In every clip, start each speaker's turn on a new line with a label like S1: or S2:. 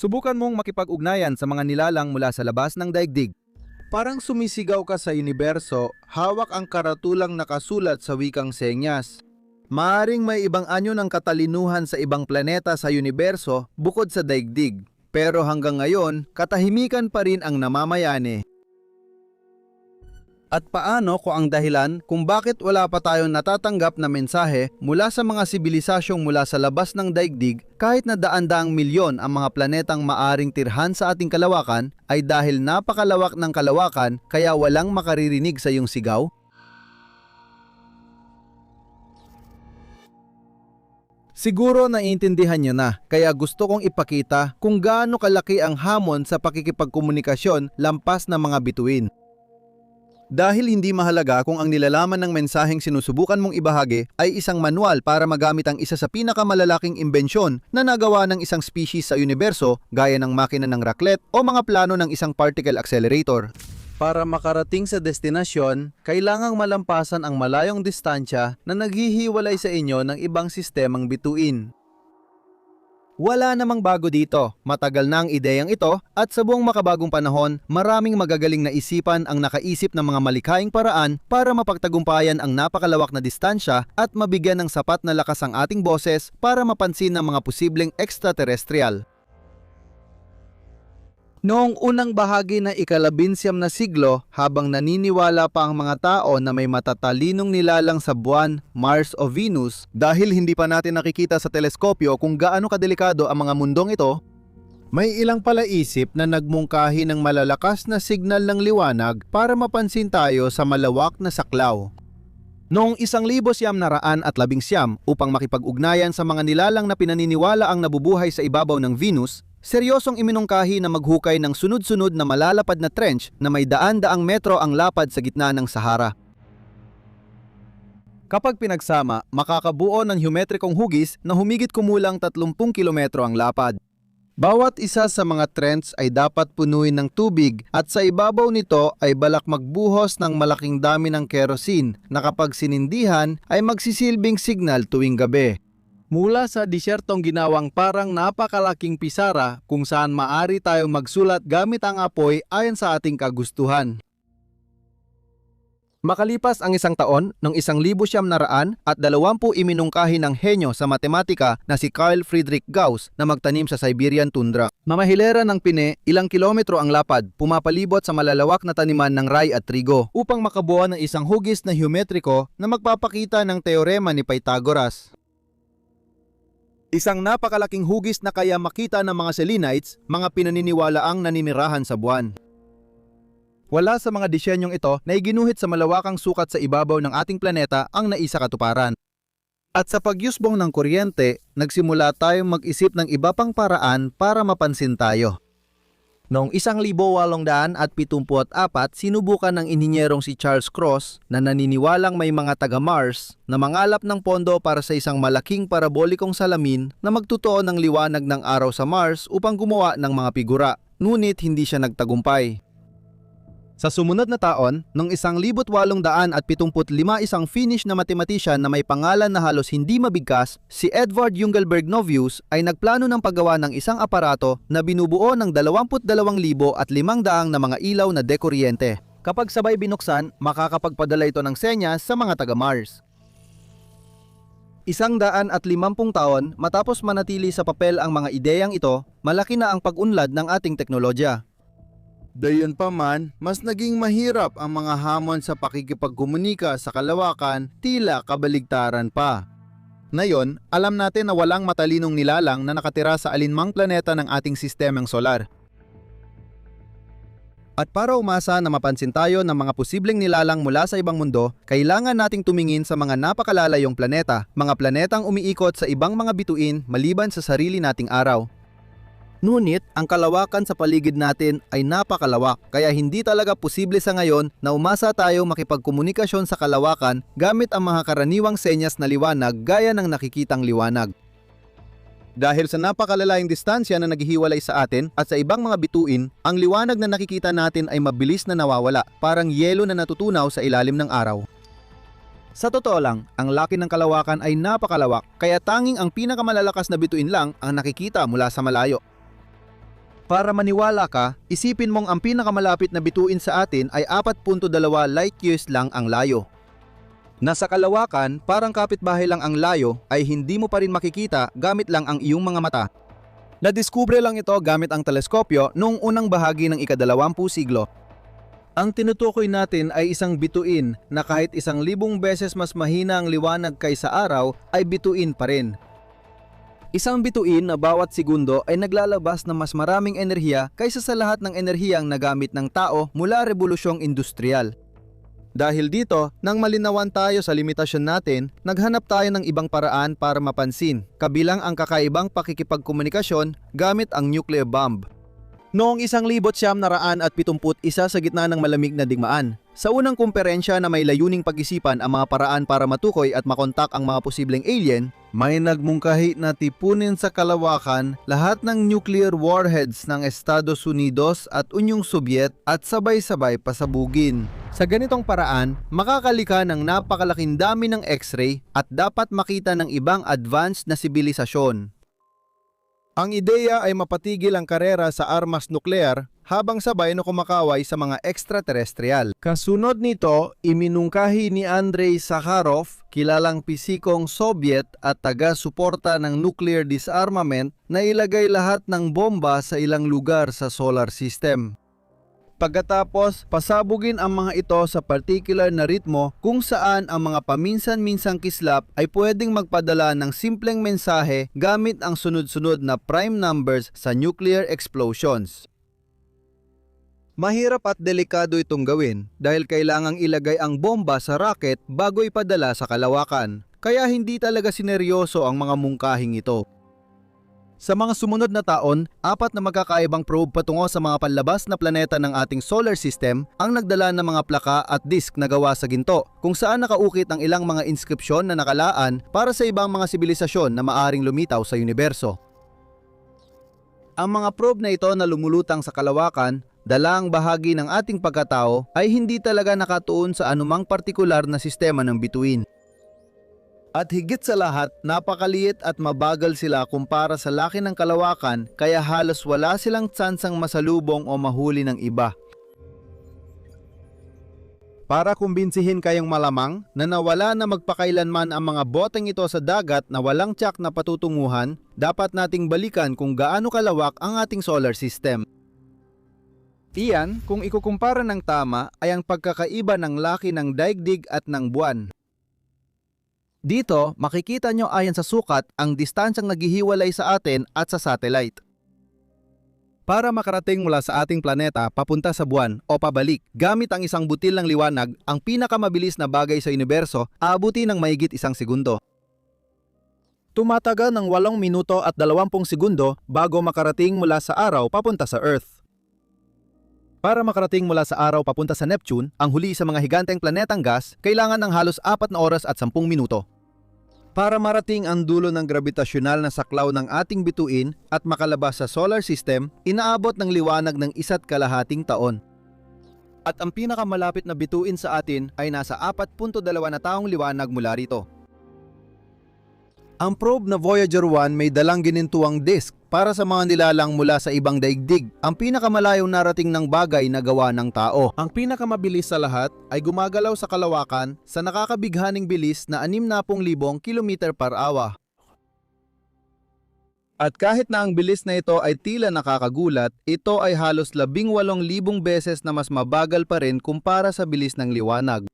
S1: Subukan mong makipag-ugnayan sa mga nilalang mula sa labas ng daigdig.
S2: Parang sumisigaw ka sa universo, hawak ang karatulang nakasulat sa wikang senyas. Maaring may ibang anyo ng katalinuhan sa ibang planeta sa universo bukod sa daigdig. Pero hanggang ngayon, katahimikan pa rin ang namamayani. At paano kung ang dahilan kung bakit wala pa tayong natatanggap na mensahe mula sa mga sibilisasyong mula sa labas ng daigdig kahit na daan-daang milyon ang mga planetang maaring tirhan sa ating kalawakan ay dahil napakalawak ng kalawakan kaya walang makaririnig sa iyong sigaw? Siguro naiintindihan niyo na, kaya gusto kong ipakita kung gaano kalaki ang hamon sa pakikipagkomunikasyon lampas ng mga bituin. Dahil hindi mahalaga kung ang nilalaman ng mensaheng sinusubukan mong ibahagi ay isang manual para magamit ang isa sa pinakamalalaking imbensyon na nagawa ng isang species sa universo gaya ng makina ng raklet o mga plano ng isang particle accelerator. Para makarating sa destinasyon, kailangang malampasan ang malayong distansya na naghihiwalay sa inyo ng ibang sistemang bituin. Wala namang bago dito, matagal na ang ideyang ito at sa buong makabagong panahon, maraming magagaling na isipan ang nakaisip ng mga malikhaing paraan para mapagtagumpayan ang napakalawak na distansya at mabigyan ng sapat na lakas ang ating boses para mapansin ng mga posibleng extraterrestrial. Noong unang bahagi ng ika-19 na siglo, habang naniniwala pa ang mga tao na may matatalinong nilalang sa buwan, Mars o Venus, dahil hindi pa natin nakikita sa teleskopyo kung gaano kadelikado ang mga mundong ito, may ilang palaisip na nagmungkahi ng malalakas na signal ng liwanag para mapansin tayo sa malawak na saklaw. Noong 1919 upang makipag-ugnayan sa mga nilalang na pinaniniwala ang nabubuhay sa ibabaw ng Venus, seryosong iminungkahi na maghukay ng sunod-sunod na malalapad na trench na may daan-daang metro ang lapad sa gitna ng Sahara. Kapag pinagsama, makakabuo ng geometrikong hugis na humigit kumulang 30 kilometro ang lapad. Bawat isa sa mga trench ay dapat punuin ng tubig at sa ibabaw nito ay balak magbuhos ng malaking dami ng kerosene na kapag sinindihan ay magsisilbing signal tuwing gabi. Mula sa disyertong ginawang parang napakalaking pisara kung saan maari tayong magsulat gamit ang apoy ayon sa ating kagustuhan. Makalipas ang isang taon, noong 1920 iminungkahi ng henyo sa matematika na si Carl Friedrich Gauss na magtanim sa Siberian tundra. Mamahilera ng pine, ilang kilometro ang lapad, pumapalibot sa malalawak na taniman ng rye at trigo upang makabuo ng isang hugis na geometriko na magpapakita ng teorema ni Pythagoras. Isang napakalaking hugis na kaya makita ng mga Selenites, mga pinaniniwalaang naninirahan sa buwan. Wala sa mga disenyong ito na iginuhit sa malawakang sukat sa ibabaw ng ating planeta ang naisakatuparan. At sa pagyusbong ng kuryente, nagsimula tayong mag-isip ng iba pang paraan para mapansin tayo. Noong 1874, sinubukan ng inhinyerong si Charles Cross na naniniwalang may mga taga-Mars na mangalap ng pondo para sa isang malaking parabolikong salamin na magtutuon ng liwanag ng araw sa Mars upang gumawa ng mga figura, ngunit hindi siya nagtagumpay. Sa sumunod na taon, noong 1875 isang Finnish na mathematician na may pangalan na halos hindi mabigkas, si Edvard Jungelberg-Novius ay nagplano ng paggawa ng isang aparato na binubuo ng 22,500 na mga ilaw na dekuryente. Kapag sabay binuksan, makakapagpadala ito ng senyas sa mga taga-Mars. 150 taon matapos manatili sa papel ang mga ideyang ito, malaki na ang pag-unlad ng ating teknolohiya. Gayunpaman, mas naging mahirap ang mga hamon sa pakikipagkomunika sa kalawakan, tila kabaligtaran pa. Ngayon, alam natin na walang matalinong nilalang na nakatira sa alinmang planeta ng ating sistemang solar. At para umasa na mapansin tayo ng mga posibleng nilalang mula sa ibang mundo, kailangan nating tumingin sa mga napakalalayong planeta, mga planetang umiikot sa ibang mga bituin maliban sa sarili nating araw. Ngunit, ang kalawakan sa paligid natin ay napakalawak, kaya hindi talaga posible sa ngayon na umasa tayo makipagkomunikasyon sa kalawakan gamit ang mga karaniwang senyas na liwanag gaya ng nakikitang liwanag. Dahil sa napakalalayong distansya na naghihiwalay sa atin at sa ibang mga bituin, ang liwanag na nakikita natin ay mabilis na nawawala, parang yelo na natutunaw sa ilalim ng araw. Sa totoo lang, ang laki ng kalawakan ay napakalawak, kaya tanging ang pinakamalalakas na bituin lang ang nakikita mula sa malayo. Para maniwala ka, isipin mong ang pinakamalapit na bituin sa atin ay 4.2 light years lang ang layo. Nasa kalawakan, parang kapitbahay lang ang layo ay hindi mo pa rin makikita gamit lang ang iyong mga mata. Nadiskubre lang ito gamit ang teleskopyo noong unang bahagi ng ika-20 siglo. Ang tinutukoy natin ay isang bituin na kahit 1,000 beses mas mahina ang liwanag kaysa araw ay bituin pa rin. Isang bituin na bawat segundo ay naglalabas ng mas maraming enerhiya kaysa sa lahat ng enerhiyang nagamit ng tao mula Rebolusyong Industrial. Dahil dito, nang malinawan tayo sa limitasyon natin, naghanap tayo ng ibang paraan para mapansin, kabilang ang kakaibang pakikipagkomunikasyon gamit ang nuclear bomb. Noong 1971 sa gitna ng malamig na digmaan, sa unang kumperensya na may layuning pag-isipan ang mga paraan para matukoy at makontak ang mga posibleng alien, may nagmungkahi na tipunin sa kalawakan lahat ng nuclear warheads ng Estados Unidos at Unyong Sobyet at sabay-sabay pasabugin. Sa ganitong paraan, makakalika ng napakalaking dami ng X-ray at dapat makita ng ibang advanced na sibilisasyon. Ang ideya ay mapatigil ang karera sa armas nuklear habang sabay na kumakaway sa mga extraterrestrial. Kasunod nito, iminungkahi ni Andrei Sakharov, kilalang pisikong Soviet at taga-suporta ng nuclear disarmament, na ilagay lahat ng bomba sa ilang lugar sa solar system. Pagkatapos, pasabugin ang mga ito sa particular na ritmo kung saan ang mga paminsan-minsang kislap ay pwedeng magpadala ng simpleng mensahe gamit ang sunod-sunod na prime numbers sa nuclear explosions. Mahirap at delikado itong gawin dahil kailangang ilagay ang bomba sa rocket bago ipadala sa kalawakan, kaya hindi talaga sineryoso ang mga mungkahing ito. Sa mga sumunod na taon, 4 na magkakaibang probe patungo sa mga panlabas na planeta ng ating solar system ang nagdala ng mga plaka at disk na gawa sa ginto, kung saan nakaukit ang ilang mga inskripsyon na nakalaan para sa ibang mga sibilisasyon na maaring lumitaw sa universo. Ang mga probe na ito na lumulutang sa kalawakan, dalang bahagi ng ating pagkatao, ay hindi talaga nakatuon sa anumang partikular na sistema ng bituin. At higit sa lahat, napakaliit at mabagal sila kumpara sa laki ng kalawakan, kaya halos wala silang tsansang masalubong o mahuli ng iba. Para kumbinsihin kayong malamang na nawala na magpakailanman ang mga boteng ito sa dagat na walang tiyak na patutunguhan, dapat nating balikan kung gaano kalawak ang ating solar system. Iyan, kung ikukumpara ng tama, ay ang pagkakaiba ng laki ng daigdig at ng buwan. Dito, makikita nyo ayon sa sukat ang distansyang naghihiwalay sa atin at sa satellite. Para makarating mula sa ating planeta papunta sa buwan o pabalik, gamit ang isang butil ng liwanag, ang pinakamabilis na bagay sa universo, aabuti ng mahigit 1 segundo. Tumatagal ng 8 minuto at 20 segundo bago makarating mula sa araw papunta sa Earth. Para makarating mula sa araw papunta sa Neptune, ang huli sa mga higanteng planetang gas, kailangan ng halos 4 na oras at 10 minuto. Para marating ang dulo ng gravitasyonal na saklaw ng ating bituin at makalabas sa solar system, inaabot ng liwanag ng 1.5 taon. At ang pinakamalapit na bituin sa atin ay nasa 4.2 na taong liwanag mula rito. Ang probe na Voyager 1 may dalang ginintuang disk para sa mga nilalang mula sa ibang daigdig, ang pinakamalayong narating ng bagay na gawa ng tao. Ang pinakamabilis sa lahat ay gumagalaw sa kalawakan sa nakakabighaning bilis na 60,000 km/h. At kahit na ang bilis na ito ay tila nakakagulat, ito ay halos 18,000 beses na mas mabagal pa rin kumpara sa bilis ng liwanag.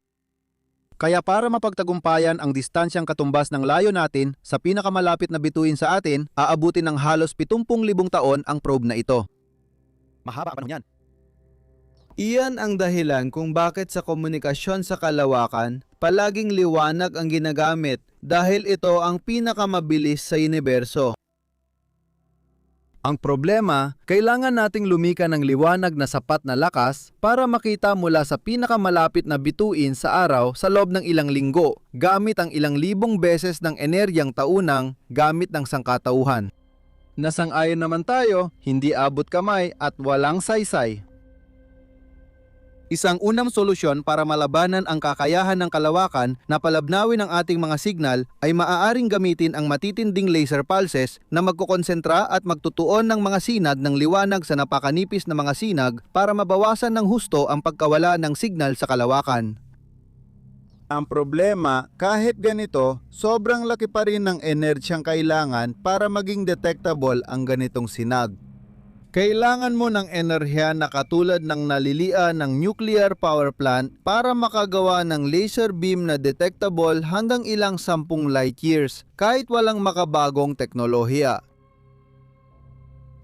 S2: Kaya para mapagtagumpayan ang distansyang katumbas ng layo natin sa pinakamalapit na bituin sa atin, aabutin ng halos 70,000 taon ang probe na ito. Mahaba ang panahon yan. Iyan ang dahilan kung bakit sa komunikasyon sa kalawakan, palaging liwanag ang ginagamit dahil ito ang pinakamabilis sa universo. Ang problema, kailangan nating lumika ng liwanag na sapat na lakas para makita mula sa pinakamalapit na bituin sa araw sa loob ng ilang linggo gamit ang ilang libong beses ng enerhiyang taunang gamit ng sangkatauhan. Nasang-ayon naman tayo, hindi abot kamay at walang saysay. Isang unang solusyon para malabanan ang kakayahan ng kalawakan na palabnawin ang ating mga signal ay maaaring gamitin ang matitinding laser pulses na magkokonsentra at magtutuon ng mga sinag ng liwanag sa napakanipis na mga sinag para mabawasan ng husto ang pagkawala ng signal sa kalawakan. Ang problema, kahit ganito, sobrang laki pa rin ng energyang kailangan para maging detectable ang ganitong sinag. Kailangan mo ng enerhiya na katulad ng nalilian ng nuclear power plant para makagawa ng laser beam na detectable hanggang ilang 10 light years kahit walang makabagong teknolohiya.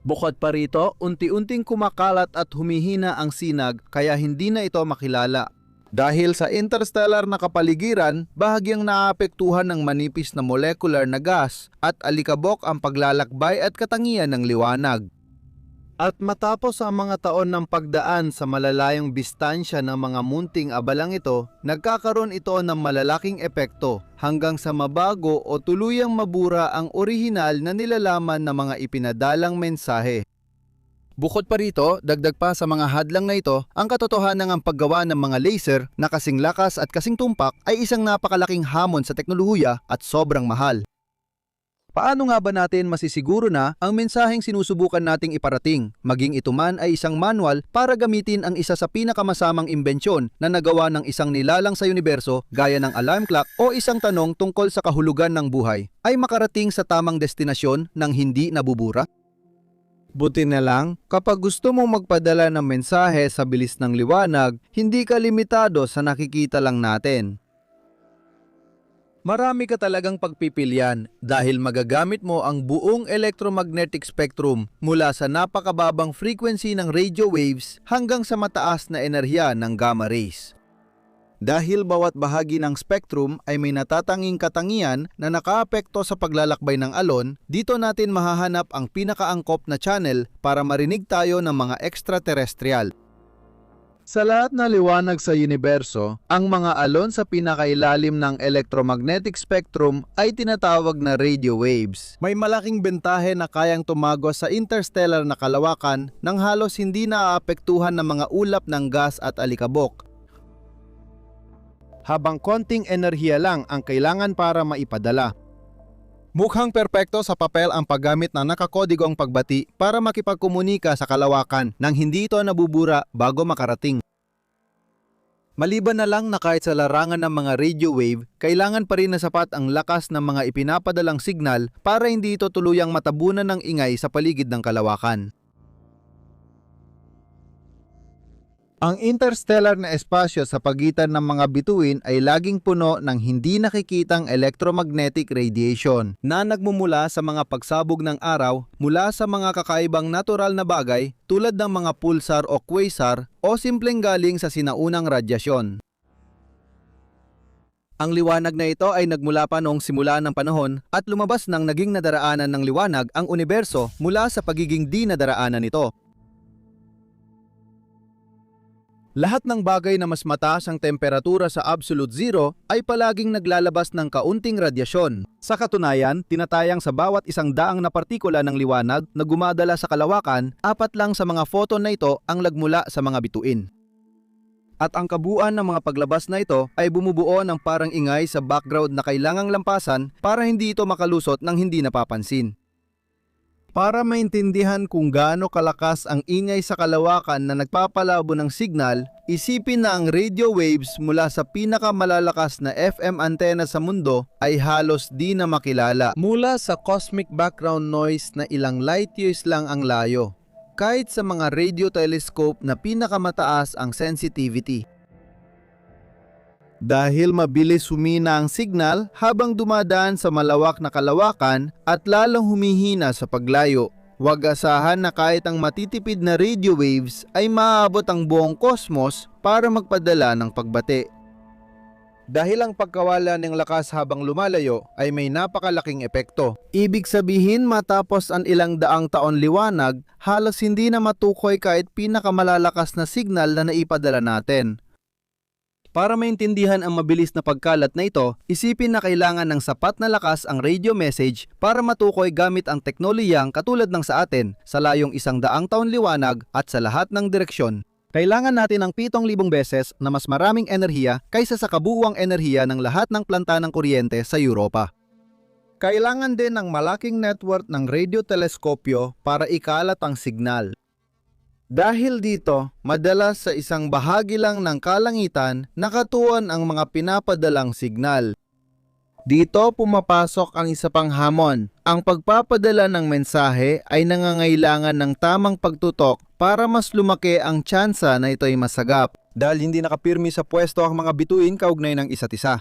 S2: Bukod pa rito, unti-unting kumakalat at humihina ang sinag kaya hindi na ito makilala. Dahil sa interstellar na kapaligiran, bahagyang naapektuhan ng manipis na molecular na gas at alikabok ang paglalakbay at katangian ng liwanag. At matapos ang mga taon ng pagdaan sa malalayong distansya ng mga munting abalang ito, nagkakaroon ito ng malalaking epekto hanggang sa mabago o tuluyang mabura ang orihinal na nilalaman ng mga ipinadalang mensahe. Bukod pa rito, dagdag pa sa mga hadlang na ito, ang katotohanan ng paggawa ng mga laser na kasing lakas at kasing tumpak ay isang napakalaking hamon sa teknolohiya at sobrang mahal. Paano nga ba natin masisiguro na ang mensaheng sinusubukan nating iparating, maging ito man ay isang manual para gamitin ang isa sa pinakamasamang imbensyon na nagawa ng isang nilalang sa universo gaya ng alarm clock o isang tanong tungkol sa kahulugan ng buhay, ay makarating sa tamang destinasyon ng hindi nabubura? Buti na lang, kapag gusto mong magpadala ng mensahe sa bilis ng liwanag, hindi ka limitado sa nakikita lang natin. Marami ka talagang pagpipilian dahil magagamit mo ang buong electromagnetic spectrum mula sa napakababang frequency ng radio waves hanggang sa mataas na enerhiya ng gamma rays. Dahil bawat bahagi ng spectrum ay may natatanging katangian na nakaapekto sa paglalakbay ng alon, dito natin mahahanap ang pinakaangkop na channel para marinig tayo ng mga extraterrestrial. Sa lahat na liwanag sa universo, ang mga alon sa pinakailalim ng electromagnetic spectrum ay tinatawag na radio waves. May malaking bentahe na kayang tumagos sa interstellar na kalawakan nang halos hindi naaapektuhan ng mga ulap ng gas at alikabok. Habang konting enerhiya lang ang kailangan para maipadala. Mukhang perpekto sa papel ang paggamit ng nakakodigong pagbati para makipagkomunika sa kalawakan nang hindi ito nabubura bago makarating. Maliban na lang na kahit sa larangan ng mga radio wave, kailangan pa rin na sapat ang lakas ng mga ipinapadalang signal para hindi ito tuluyang matabunan ng ingay sa paligid ng kalawakan. Ang interstellar na espasyo sa pagitan ng mga bituin ay laging puno ng hindi nakikitang electromagnetic radiation na nagmumula sa mga pagsabog ng araw mula sa mga kakaibang natural na bagay tulad ng mga pulsar o quasar o simpleng galing sa sinaunang radyasyon. Ang liwanag na ito ay nagmula pa noong simula ng panahon at lumabas nang naging nadaraanan ng liwanag ang universo mula sa pagiging di nadaraanan nito. Lahat ng bagay na mas mataas ang temperatura sa absolute zero ay palaging naglalabas ng kaunting radyasyon. Sa katunayan, tinatayang sa bawat 100 na partikula ng liwanag na gumadala sa kalawakan, 4 lang sa mga photon na ito ang nagmula sa mga bituin. At ang kabuuan ng mga paglabas na ito ay bumubuo ng parang ingay sa background na kailangang lampasan para hindi ito makalusot ng hindi napapansin. Para maintindihan kung gaano kalakas ang ingay sa kalawakan na nagpapalabo ng signal, isipin na ang radio waves mula sa pinakamalalakas na FM antenna sa mundo ay halos di na makilala mula sa cosmic background noise na ilang light years lang ang layo, kahit sa mga radio telescope na pinakamataas ang sensitivity. Dahil mabilis humina ang signal habang dumadaan sa malawak na kalawakan at lalong humihina sa paglayo. Huwag asahan na kahit ang matitipid na radio waves ay maaabot ang buong kosmos para magpadala ng pagbati. Dahil ang pagkawala ng lakas habang lumalayo ay may napakalaking epekto. Ibig sabihin matapos ang ilang daang taon liwanag, halos hindi na matukoy kahit pinakamalalakas na signal na naipadala natin. Para maintindihan ang mabilis na pagkalat na ito, isipin na kailangan ng sapat na lakas ang radio message para matukoy gamit ang teknolohiyang katulad ng sa atin sa layong 100 taon liwanag at sa lahat ng direksyon. Kailangan natin ng 7,000 beses na mas maraming enerhiya kaysa sa kabuuang enerhiya ng lahat ng planta ng kuryente sa Europa. Kailangan din ng malaking network ng radioteleskopyo para ikalat ang signal. Dahil dito, madalas sa isang bahagi lang ng kalangitan nakatuon ang mga pinapadalang signal. Dito pumapasok ang isa pang hamon. Ang pagpapadala ng mensahe ay nangangailangan ng tamang pagtutok para mas lumaki ang tsansa na ito'y masagap. Dahil hindi nakapirmi sa pwesto ang mga bituin kaugnay ng isa't isa.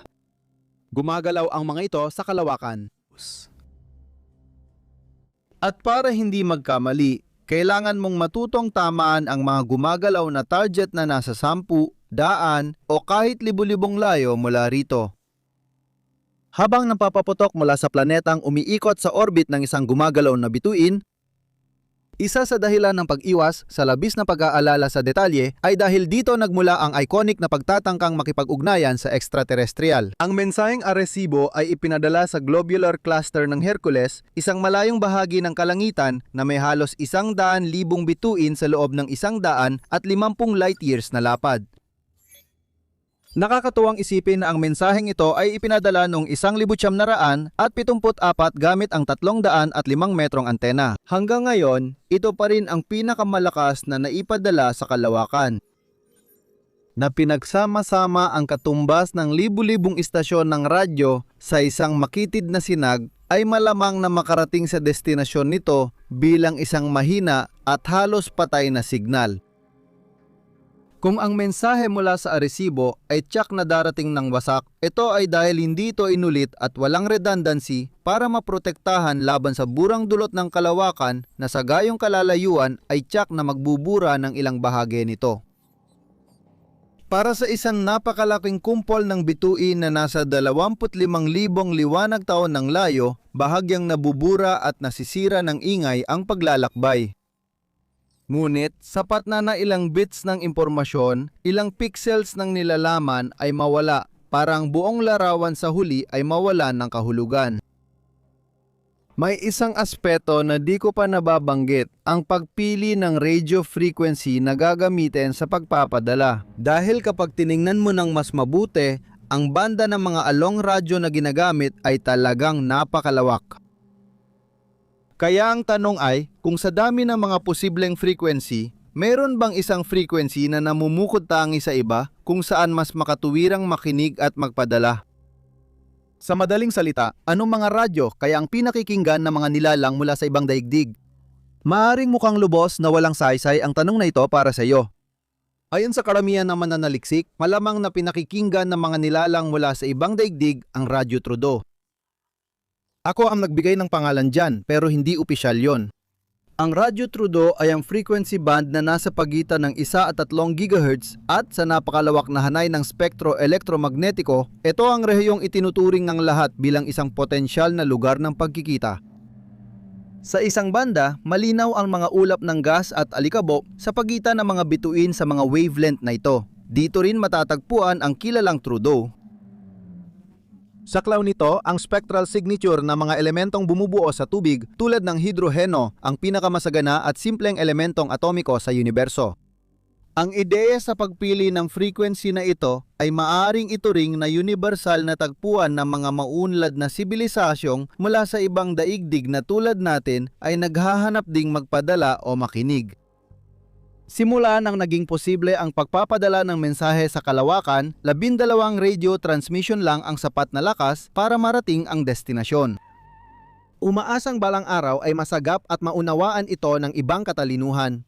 S2: Gumagalaw ang mga ito sa kalawakan. At para hindi magkamali, kailangan mong matutong tamaan ang mga gumagalaw na target na nasa 10, 100 o kahit libu-libong layo mula rito. Habang napapaputok mula sa planetang umiikot sa orbit ng isang gumagalaw na bituin, isa sa dahilan ng pag-iwas sa labis na pag-aalala sa detalye ay dahil dito nagmula ang iconic na pagtatangkang makipag-ugnayan sa extraterrestrial. Ang mensaheng Arecibo ay ipinadala sa globular cluster ng Hercules, isang malayong bahagi ng kalangitan na may halos 100,000 bituin sa loob ng 150 light years na lapad. Nakakatuwang isipin na ang mensaheng ito ay ipinadala noong 1974 gamit ang 305 metrong antena. Hanggang ngayon, ito pa rin ang pinakamalakas na naipadala sa kalawakan. Na pinagsama-sama ang katumbas ng libu-libong istasyon ng radyo sa isang makitid na sinag ay malamang na makarating sa destinasyon nito bilang isang mahina at halos patay na signal. Kung ang mensahe mula sa Arecibo ay tiyak na darating ng wasak, ito ay dahil hindi ito inulit at walang redundancy para maprotektahan laban sa burang dulot ng kalawakan na sa gayong kalalayuan ay tiyak na magbubura ng ilang bahagi nito. Para sa isang napakalaking kumpol ng bituin na nasa 25,000 liwanag taon ng layo, bahagyang nabubura at nasisira ng ingay ang paglalakbay. Ngunit, sapat na ilang bits ng impormasyon, ilang pixels ng nilalaman ay mawala para ang buong larawan sa huli ay mawalan ng kahulugan. May isang aspeto na di ko pa nababanggit, ang pagpili ng radio frequency na gagamitin sa pagpapadala. Dahil kapag tiningnan mo ng mas mabuti, ang banda ng mga along radyo na ginagamit ay talagang napakalawak. Kaya ang tanong ay, kung sa dami ng mga posibleng frequency, meron bang isang frequency na namumukod tangi sa iba kung saan mas makatuwirang makinig at magpadala? Sa madaling salita, anong mga radyo kaya ang pinakikinggan ng mga nilalang mula sa ibang daigdig? Maaring mukhang lubos na walang saysay ang tanong na ito para sa iyo. Ayon sa karamihan ng mananaliksik, malamang na pinakikinggan ng mga nilalang mula sa ibang daigdig ang Radyo Trudeau. Ako ang nagbigay ng pangalan dyan pero hindi opisyal yon. Ang Radyo Trudeau ay ang frequency band na nasa pagitan ng 1 at 3 GHz at sa napakalawak na hanay ng spektro elektromagnetiko, ito ang rehiyong itinuturing ng lahat bilang isang potensyal na lugar ng pagkikita. Sa isang banda, malinaw ang mga ulap ng gas at alikabok sa pagitan ng mga bituin sa mga wavelength na ito. Dito rin matatagpuan ang kilalang Trudeau. Sa cloud nito, ang spectral signature ng mga elementong bumubuo sa tubig tulad ng hidroheno ang pinakamasagana at simpleng elementong atomiko sa universo. Ang ideya sa pagpili ng frequency na ito ay maaring ituring na universal na tagpuan ng mga maunlad na sibilisasyong mula sa ibang daigdig na tulad natin ay naghahanap ding magpadala o makinig. Simula nang naging posible ang pagpapadala ng mensahe sa kalawakan, 12 radio transmission lang ang sapat na lakas para marating ang destinasyon. Umaasang balang araw ay masagap at maunawaan ito ng ibang katalinuhan.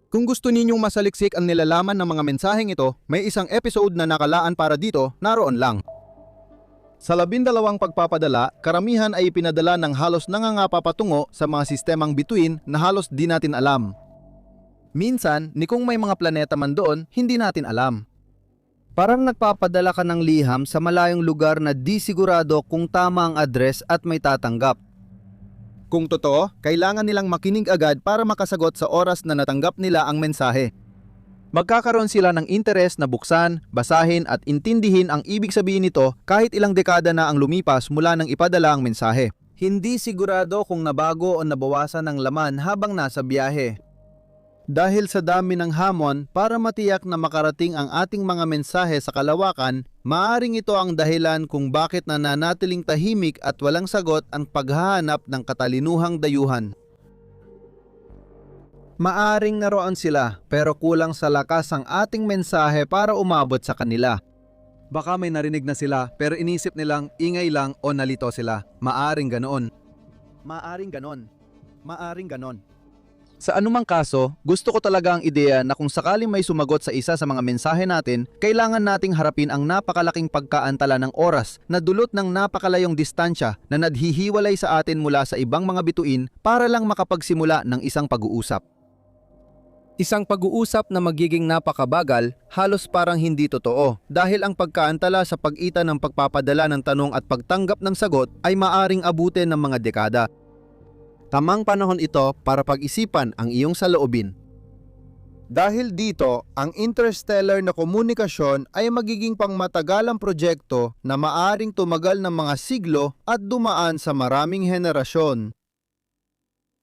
S2: Kung gusto ninyong masaliksik ang nilalaman ng mga mensaheng ito, may isang episode na nakalaan para dito, naroon lang. Sa 12 pagpapadala, karamihan ay ipinadala ng halos nangangapa patungo sa mga sistemang bituin na halos di natin alam. Minsan, ni kung may mga planeta man doon, hindi natin alam. Parang nagpapadala ka ng liham sa malayong lugar na di sigurado kung tama ang address at may tatanggap. Kung totoo, kailangan nilang makinig agad para makasagot sa oras na natanggap nila ang mensahe. Magkakaroon sila ng interes na buksan, basahin at intindihin ang ibig sabihin nito kahit ilang dekada na ang lumipas mula nang ipadala ang mensahe. Hindi sigurado kung nabago o nabawasan ang laman habang nasa biyahe. Dahil sa dami ng hamon, para matiyak na makarating ang ating mga mensahe sa kalawakan, maaring ito ang dahilan kung bakit nananatiling tahimik at walang sagot ang paghahanap ng katalinuhang dayuhan. Maaring naroon sila pero kulang sa lakas ang ating mensahe para umabot sa kanila. Baka may narinig na sila pero inisip nilang ingay lang o nalito sila. Maaring ganoon. Maaring ganon. Maaring ganon. Sa anumang kaso, gusto ko talaga ang ideya na kung sakaling may sumagot sa isa sa mga mensahe natin, kailangan nating harapin ang napakalaking pagkaantala ng oras na dulot ng napakalayong distansya na nadhihiwalay sa atin mula sa ibang mga bituin para lang makapagsimula ng isang pag-uusap. Isang pag-uusap na magiging napakabagal, halos parang hindi totoo dahil ang pagkaantala sa pagitan ng pagpapadala ng tanong at pagtanggap ng sagot ay maaring abutin ng mga dekada. Tamang panahon ito para pag-isipan ang iyong saloobin. Dahil dito, ang interstellar na komunikasyon ay magiging pangmatagalang proyekto na maaring tumagal ng mga siglo at dumaan sa maraming henerasyon.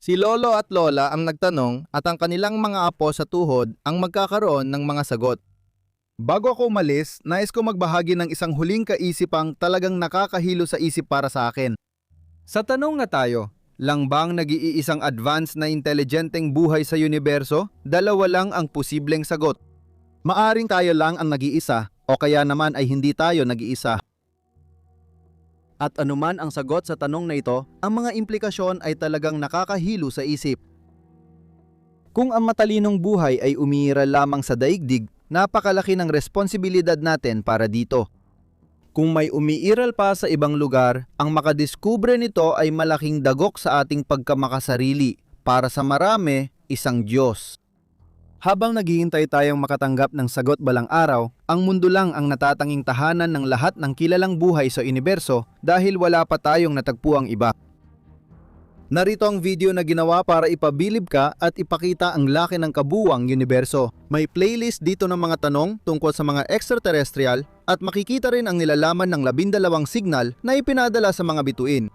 S2: Si Lolo at Lola ang nagtanong at ang kanilang mga apo sa tuhod ang magkakaroon ng mga sagot. Bago ako umalis, nais ko magbahagi ng isang huling kaisipang talagang nakakahilo sa isip para sa akin. Sa tanong na tayo, lang bang nag-iisang advanced na intelligenteng buhay sa universo? Dalawa lang ang posibleng sagot. Maaring tayo lang ang nag-iisa o kaya naman ay hindi tayo nag-iisa. At anuman ang sagot sa tanong na ito, ang mga implikasyon ay talagang nakakahilo sa isip. Kung ang matalinong buhay ay umiiral lamang sa daigdig, napakalaki ng responsibilidad natin para dito. Kung may umiiral pa sa ibang lugar, ang makadiskubre nito ay malaking dagok sa ating pagkamakasarili. Para sa marami, isang Diyos. Habang naghihintay tayong makatanggap ng sagot balang araw, ang mundo lang ang natatanging tahanan ng lahat ng kilalang buhay sa universo dahil wala pa tayong natagpuang iba. Narito ang video na ginawa para ipabilib ka at ipakita ang laki ng kabuuang universo. May playlist dito ng mga tanong tungkol sa mga extraterrestrial at makikita rin ang nilalaman ng 12 signal na ipinadala sa mga bituin.